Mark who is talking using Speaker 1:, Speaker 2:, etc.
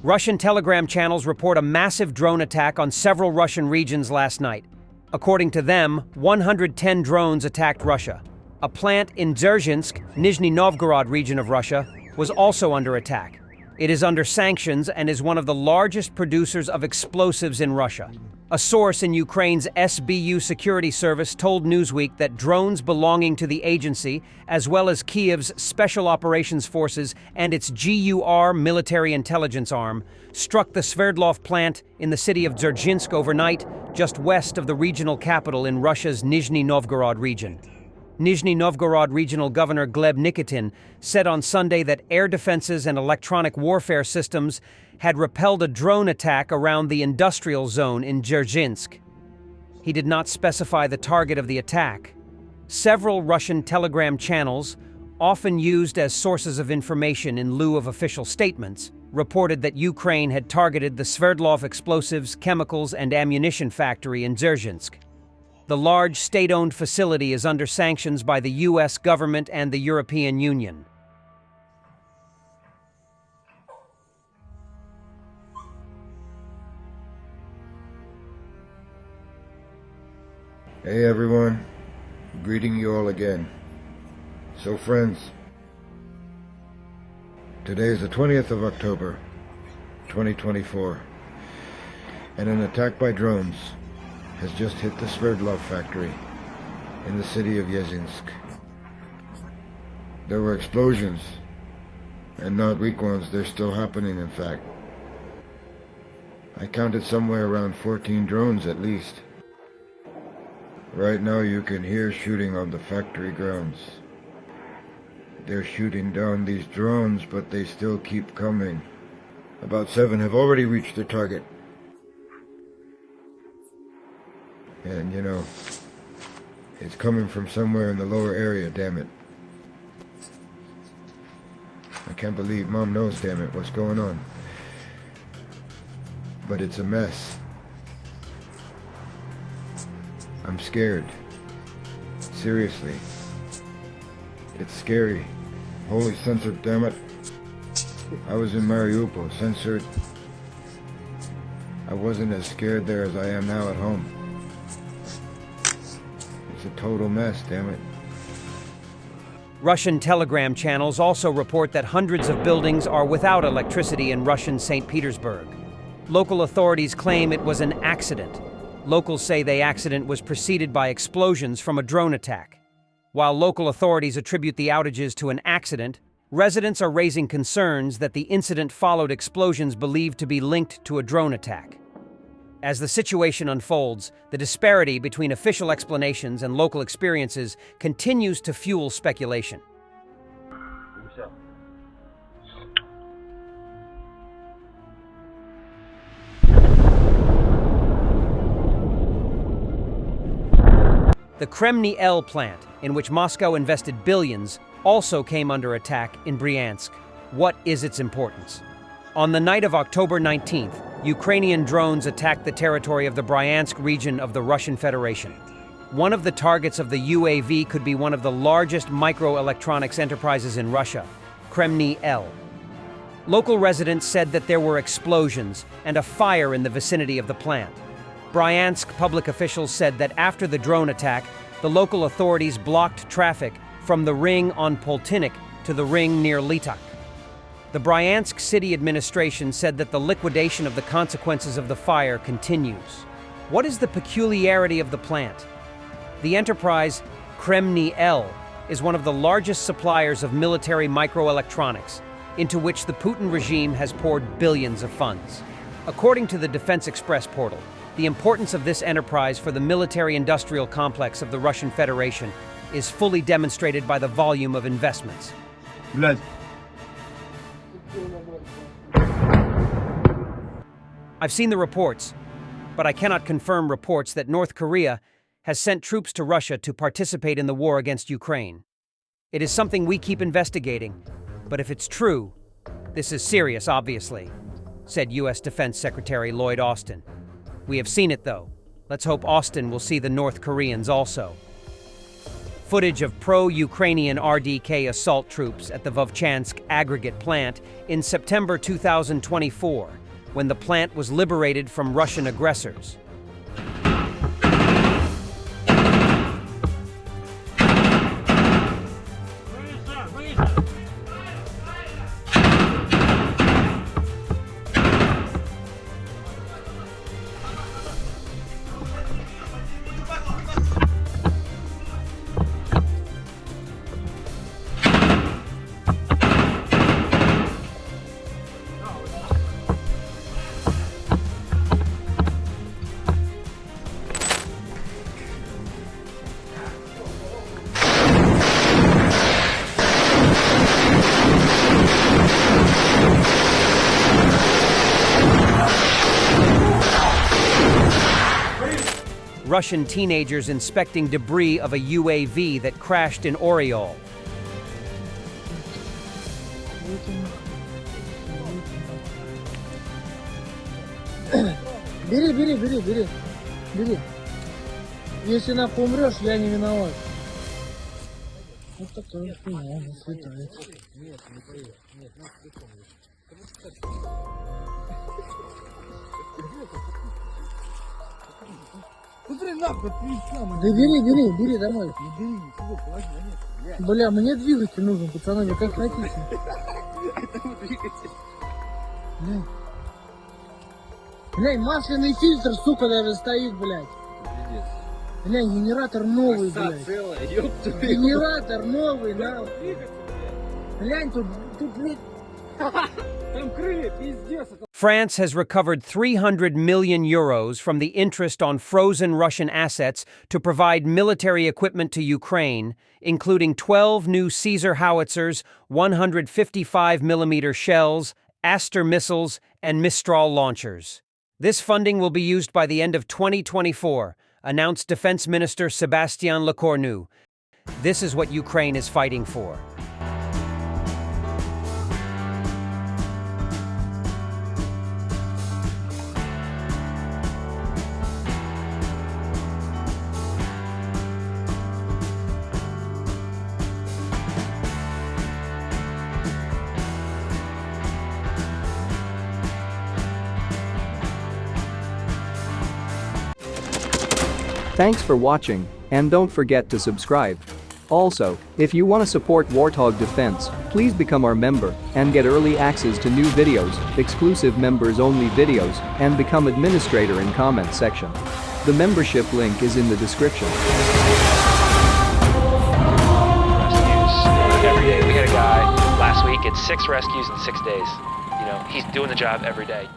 Speaker 1: Russian telegram channels report a massive drone attack on several Russian regions last night. According to them, 110 drones attacked Russia. A plant in Dzerzhinsk, Nizhny Novgorod region of Russia, was also under attack. It is under sanctions and is one of the largest producers of explosives in Russia. A source in Ukraine's SBU security service told Newsweek that drones belonging to the agency, as well as Kiev's Special Operations Forces and its GUR military intelligence arm, struck the Sverdlov plant in the city of Dzerzhinsk overnight, just west of the regional capital in Russia's Nizhny Novgorod region. Nizhny Novgorod Regional Governor Gleb Nikitin said on Sunday that air defenses and electronic warfare systems had repelled a drone attack around the industrial zone in Dzerzhinsk. He did not specify the target of the attack. Several Russian telegram channels, often used as sources of information in lieu of official statements, reported that Ukraine had targeted the Sverdlov explosives, chemicals, and ammunition factory in Dzerzhinsk. The large state-owned facility is under sanctions by the U.S. government and the European Union.
Speaker 2: Hey everyone, greeting you all again. So friends, today is the 20th of October, 2024, and an attack by drones has just hit the Sverdlov factory in the city of Dzerzhinsk. There were explosions, and not weak ones. They're still happening, in fact. I counted somewhere around 14 drones at least. Right now you can hear shooting on the factory grounds. They're shooting down these drones, but they still keep coming. About 7 have already reached their target. And, you know, it's coming from somewhere in the lower area, damn it. I can't believe Mom knows, damn it, what's going on. But it's a mess. I'm scared. Seriously. It's scary. Holy censored, damn it. I was in Mariupol, censored. I wasn't as scared there as I am now at home. It's a total mess, damn it.
Speaker 1: Russian telegram channels also report that hundreds of buildings are without electricity in Russian St. Petersburg. Local authorities claim it was an accident. Locals say the accident was preceded by explosions from a drone attack. While local authorities attribute the outages to an accident, residents are raising concerns that the incident followed explosions believed to be linked to a drone attack. As the situation unfolds, the disparity between official explanations and local experiences continues to fuel speculation. The Kremny-L plant, in which Moscow invested billions, also came under attack in Bryansk. What is its importance? On the night of October 19th, Ukrainian drones attacked the territory of the Bryansk region of the Russian Federation. One of the targets of the UAV could be one of the largest microelectronics enterprises in Russia, Kremny-L. Local residents said that there were explosions and a fire in the vicinity of the plant. Bryansk public officials said that after the drone attack, the local authorities blocked traffic from the ring on Poltinik to the ring near Litak. The Bryansk city administration said that the liquidation of the consequences of the fire continues. What is the peculiarity of the plant? The enterprise Kremny-L is one of the largest suppliers of military microelectronics, into which the Putin regime has poured billions of funds. According to the Defense Express portal, the importance of this enterprise for the military-industrial complex of the Russian Federation is fully demonstrated by the volume of investments. I've seen the reports, but I cannot confirm reports that North Korea has sent troops to Russia to participate in the war against Ukraine. It is something we keep investigating, but if it's true, this is serious, obviously, said U.S. Defense Secretary Lloyd Austin. We have seen it, though. Let's hope Austin will see the North Koreans also. Footage of pro-Ukrainian RDK assault troops at the Vovchansk aggregate plant in September 2024, when the plant was liberated from Russian aggressors. Russian teenagers inspecting debris of a UAV that crashed in Oriol.
Speaker 3: Бери. Если нахуй умрешь, я не виноват. Вот такая хуйня, нас летает. Да бери домой. Бля, мне двигатель нужен, пацаны, вы как хотите. Блядь, масляный фильтр, сука, даже стоит, блядь. Блядь, генератор новый, блядь. Генератор новый, нахуй. Блядь, тут, блядь.
Speaker 1: France has recovered 300 million euros from the interest on frozen Russian assets to provide military equipment to Ukraine, including 12 new Caesar howitzers, 155mm shells, Aster missiles, and Mistral launchers. This funding will be used by the end of 2024, announced Defense Minister Sébastien Lecornu. This is what Ukraine is fighting for.
Speaker 4: Thanks for watching, and don't forget to subscribe. Also, if you want to support Warthog Defense, please become our member and get early access to new videos, exclusive members-only videos, and become administrator in comment section. The membership link is in the description.
Speaker 5: Rescues every day. We had a guy last week, it's 6 rescues in 6 days. You know, he's doing the job every day.